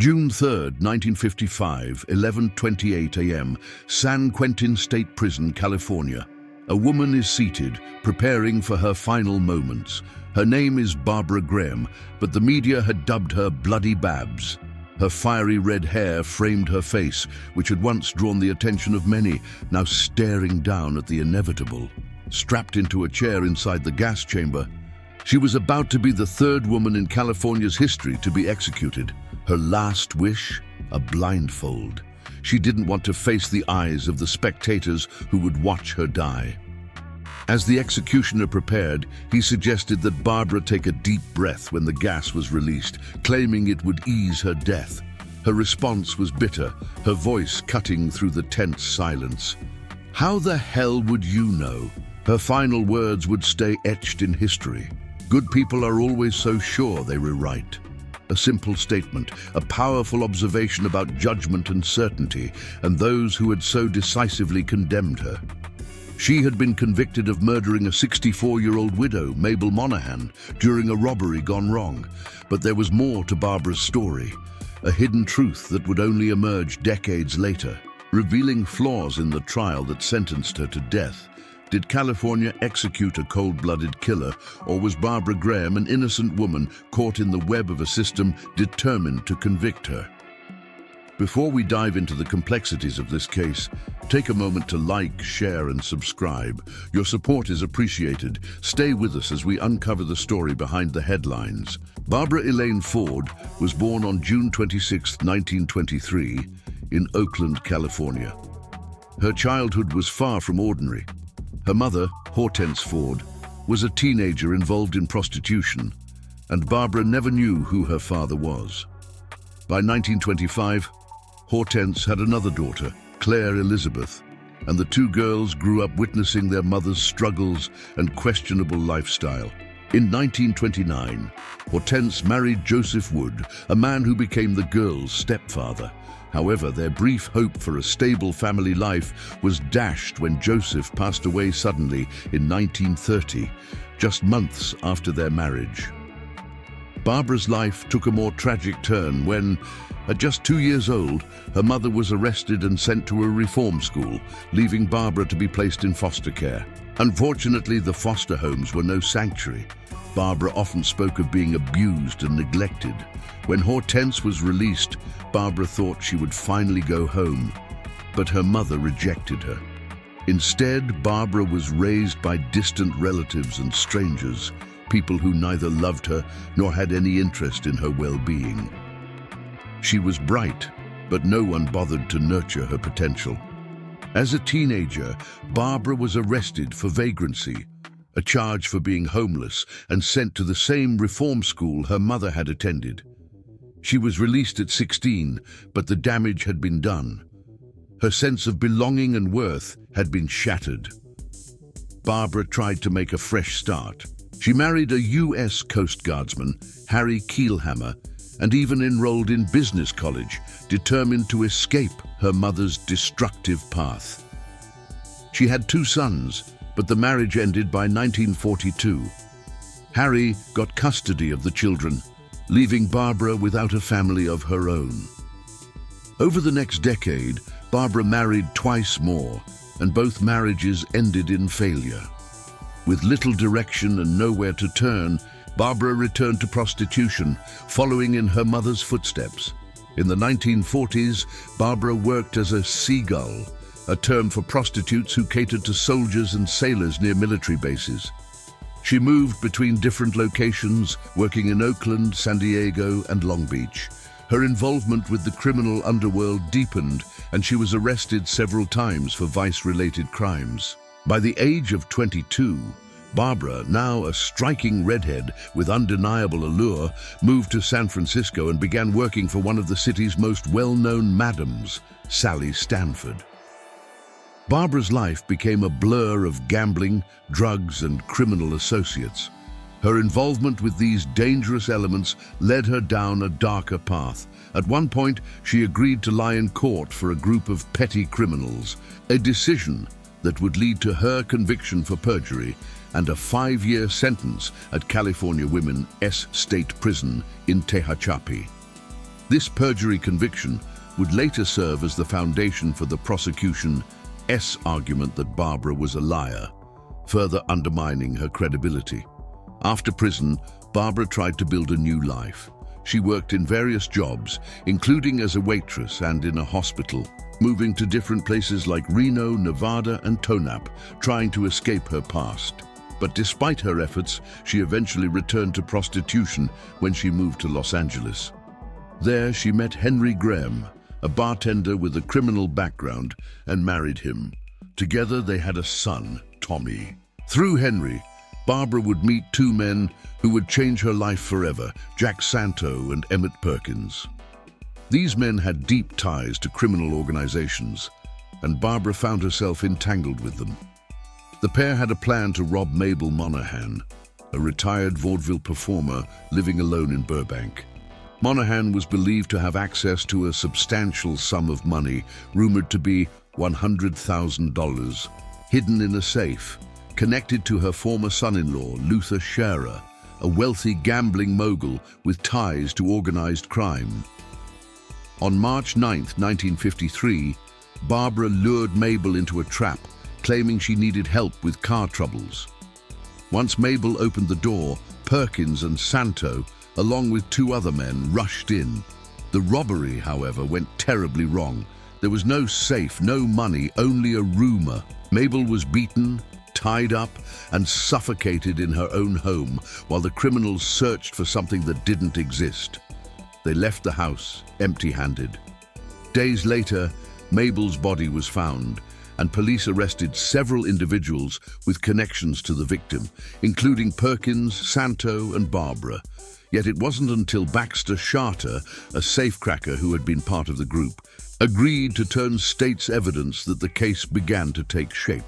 June 3, 1955, 11:28 a.m., San Quentin State Prison, California. A woman is seated, preparing for her final moments. Her name is Barbara Graham, but the media had dubbed her Bloody Babs. Her fiery red hair framed her face, which had once drawn the attention of many, now staring down at the inevitable. Strapped into a chair inside the gas chamber, she was about to be the third woman in California's history to be executed. Her last wish? A blindfold. She didn't want to face the eyes of the spectators who would watch her die. As the executioner prepared, he suggested that Barbara take a deep breath when the gas was released, claiming it would ease her death. Her response was bitter, her voice cutting through the tense silence. How the hell would you know? Her final words would stay etched in history. Good people are always so sure they were right. A simple statement, a powerful observation about judgment and certainty, and those who had so decisively condemned her. She had been convicted of murdering a 64-year-old widow, Mabel Monahan, during a robbery gone wrong. But there was more to Barbara's story, a hidden truth that would only emerge decades later, revealing flaws in the trial that sentenced her to death. Did California execute a cold-blooded killer, or was Barbara Graham an innocent woman caught in the web of a system determined to convict her? Before we dive into the complexities of this case, take a moment to like, share, and subscribe. Your support is appreciated. Stay with us as we uncover the story behind the headlines. Barbara Elaine Ford was born on June 26, 1923, in Oakland, California. Her childhood was far from ordinary. Her mother, Hortense Ford, was a teenager involved in prostitution, and Barbara never knew who her father was. By 1925, Hortense had another daughter, Claire Elizabeth, and the two girls grew up witnessing their mother's struggles and questionable lifestyle. In 1929, Hortense married Joseph Wood, a man who became the girls' stepfather. However, their brief hope for a stable family life was dashed when Joseph passed away suddenly in 1930, just months after their marriage. Barbara's life took a more tragic turn when, at just 2 years old, her mother was arrested and sent to a reform school, leaving Barbara to be placed in foster care. Unfortunately, the foster homes were no sanctuary. Barbara often spoke of being abused and neglected. When Hortense was released, Barbara thought she would finally go home, but her mother rejected her. Instead, Barbara was raised by distant relatives and strangers, people who neither loved her nor had any interest in her well-being. She was bright, but no one bothered to nurture her potential. As a teenager, Barbara was arrested for vagrancy, a charge for being homeless, and sent to the same reform school her mother had attended. She was released at 16, but the damage had been done. Her sense of belonging and worth had been shattered. Barbara tried to make a fresh start. She married a U.S. Coast Guardsman, Harry Kielhammer, and even enrolled in business college, determined to escape her mother's destructive path. She had 2 sons, but the marriage ended by 1942. Harry got custody of the children, leaving Barbara without a family of her own. Over the next decade, Barbara married twice more, and both marriages ended in failure. With little direction and nowhere to turn, Barbara returned to prostitution, following in her mother's footsteps. In the 1940s, Barbara worked as a seagull, a term for prostitutes who catered to soldiers and sailors near military bases. She moved between different locations, working in Oakland, San Diego, and Long Beach. Her involvement with the criminal underworld deepened, and she was arrested several times for vice-related crimes. By the age of 22, Barbara, now a striking redhead with undeniable allure, moved to San Francisco and began working for one of the city's most well-known madams, Sally Stanford. Barbara's life became a blur of gambling, drugs, and criminal associates. Her involvement with these dangerous elements led her down a darker path. At one point, she agreed to lie in court for a group of petty criminals, a decision that would lead to her conviction for perjury and a 5-year sentence at California Women's State Prison in Tehachapi. This perjury conviction would later serve as the foundation for the prosecution's argument that Barbara was a liar, further undermining her credibility. After prison, Barbara tried to build a new life. She worked in various jobs, including as a waitress and in a hospital, moving to different places like Reno, Nevada, and Tonap, trying to escape her past. But despite her efforts, she eventually returned to prostitution when she moved to Los Angeles. There, she met Henry Graham, a bartender with a criminal background, and married him. Together, they had a son, Tommy. Through Henry, Barbara would meet two men who would change her life forever, Jack Santo and Emmett Perkins. These men had deep ties to criminal organizations, and Barbara found herself entangled with them. The pair had a plan to rob Mabel Monahan, a retired vaudeville performer living alone in Burbank. Monahan was believed to have access to a substantial sum of money, rumored to be $100,000, hidden in a safe, connected to her former son-in-law, Luther Scherer, a wealthy gambling mogul with ties to organized crime. On March 9, 1953, Barbara lured Mabel into a trap, claiming she needed help with car troubles. Once Mabel opened the door, Perkins and Santo, along with two other men, rushed in. The robbery, however, went terribly wrong. There was no safe, no money, only a rumor. Mabel was beaten, tied up, and suffocated in her own home while the criminals searched for something that didn't exist. They left the house empty-handed. Days later, Mabel's body was found, and police arrested several individuals with connections to the victim, including Perkins, Santo, and Barbara. Yet it wasn't until Baxter Charter, a safecracker who had been part of the group, agreed to turn state's evidence that the case began to take shape.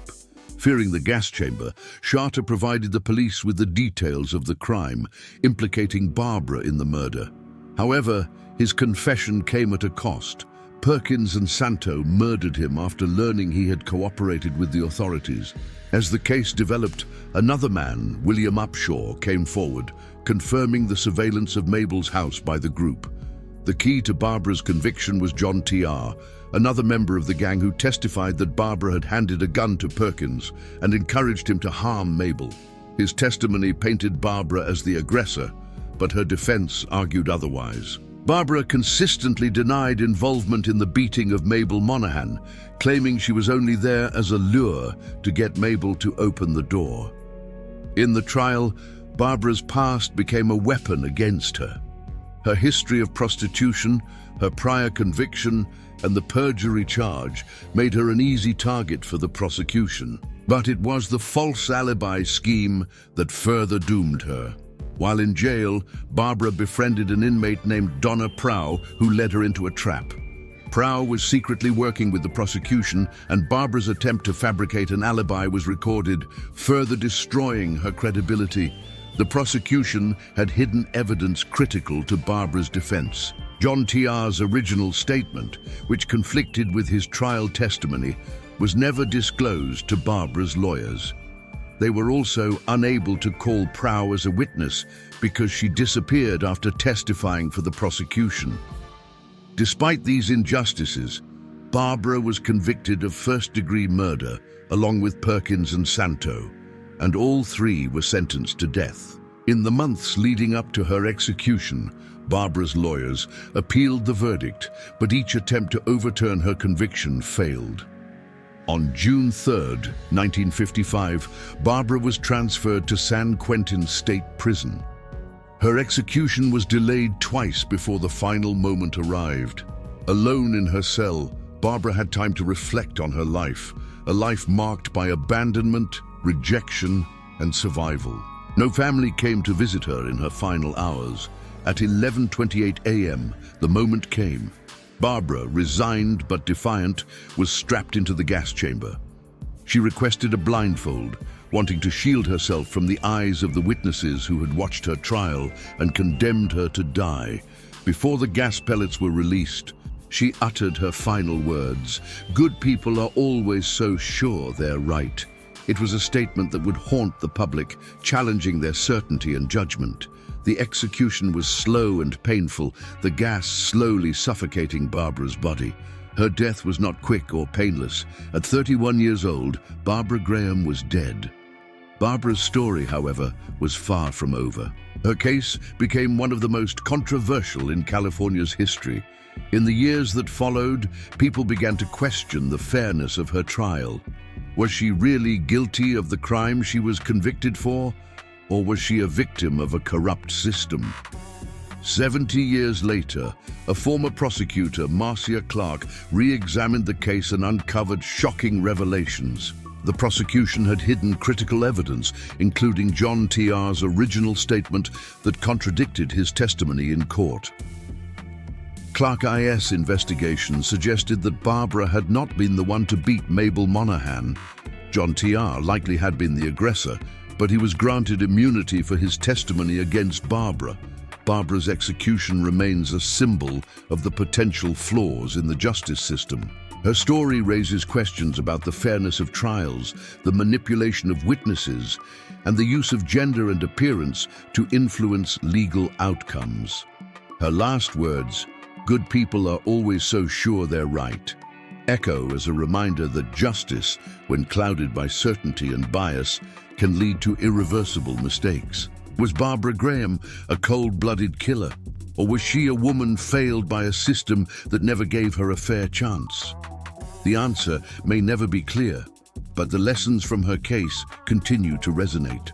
Fearing the gas chamber, Charter provided the police with the details of the crime, implicating Barbara in the murder. However, his confession came at a cost. Perkins and Santo murdered him after learning he had cooperated with the authorities. As the case developed, another man, William Upshaw, came forward, confirming the surveillance of Mabel's house by the group. The key to Barbara's conviction was John T.R., another member of the gang who testified that Barbara had handed a gun to Perkins and encouraged him to harm Mabel. His testimony painted Barbara as the aggressor, but her defense argued otherwise. Barbara consistently denied involvement in the beating of Mabel Monahan, claiming she was only there as a lure to get Mabel to open the door. In the trial, Barbara's past became a weapon against her. Her history of prostitution, her prior conviction, and the perjury charge made her an easy target for the prosecution. But it was the false alibi scheme that further doomed her. While in jail, Barbara befriended an inmate named Donna Prow, who led her into a trap. Prow was secretly working with the prosecution, and Barbara's attempt to fabricate an alibi was recorded, further destroying her credibility. The prosecution had hidden evidence critical to Barbara's defense. John T.R.'s original statement, which conflicted with his trial testimony, was never disclosed to Barbara's lawyers. They were also unable to call Prow as a witness because she disappeared after testifying for the prosecution. Despite these injustices, Barbara was convicted of first-degree murder along with Perkins and Santo, and all three were sentenced to death. In the months leading up to her execution, Barbara's lawyers appealed the verdict, but each attempt to overturn her conviction failed. On June 3, 1955, Barbara was transferred to San Quentin State Prison. Her execution was delayed twice before the final moment arrived. Alone in her cell, Barbara had time to reflect on her life, a life marked by abandonment, rejection, and survival. No family came to visit her in her final hours. At 11:28 a.m., the moment came. Barbara, resigned but defiant, was strapped into the gas chamber. She requested a blindfold, wanting to shield herself from the eyes of the witnesses who had watched her trial and condemned her to die. Before the gas pellets were released, she uttered her final words, "Good people are always so sure they're right." It was a statement that would haunt the public, challenging their certainty and judgment. The execution was slow and painful, the gas slowly suffocating Barbara's body. Her death was not quick or painless. At 31 years old, Barbara Graham was dead. Barbara's story, however, was far from over. Her case became one of the most controversial in California's history. In the years that followed, people began to question the fairness of her trial. Was she really guilty of the crime she was convicted for? Or was she a victim of a corrupt system? 70 years later, a former prosecutor, Marcia Clark, re-examined the case and uncovered shocking revelations. The prosecution had hidden critical evidence, including John T.R.'s original statement that contradicted his testimony in court. Clark I.S. investigation suggested that Barbara had not been the one to beat Mabel Monahan. John T.R. likely had been the aggressor, but he was granted immunity for his testimony against Barbara. Barbara's execution remains a symbol of the potential flaws in the justice system. Her story raises questions about the fairness of trials, the manipulation of witnesses, and the use of gender and appearance to influence legal outcomes. Her last words, "Good people are always so sure they're right," echo as a reminder that justice, when clouded by certainty and bias, can lead to irreversible mistakes. Was Barbara Graham a cold-blooded killer? Or was she a woman failed by a system that never gave her a fair chance? The answer may never be clear, but the lessons from her case continue to resonate.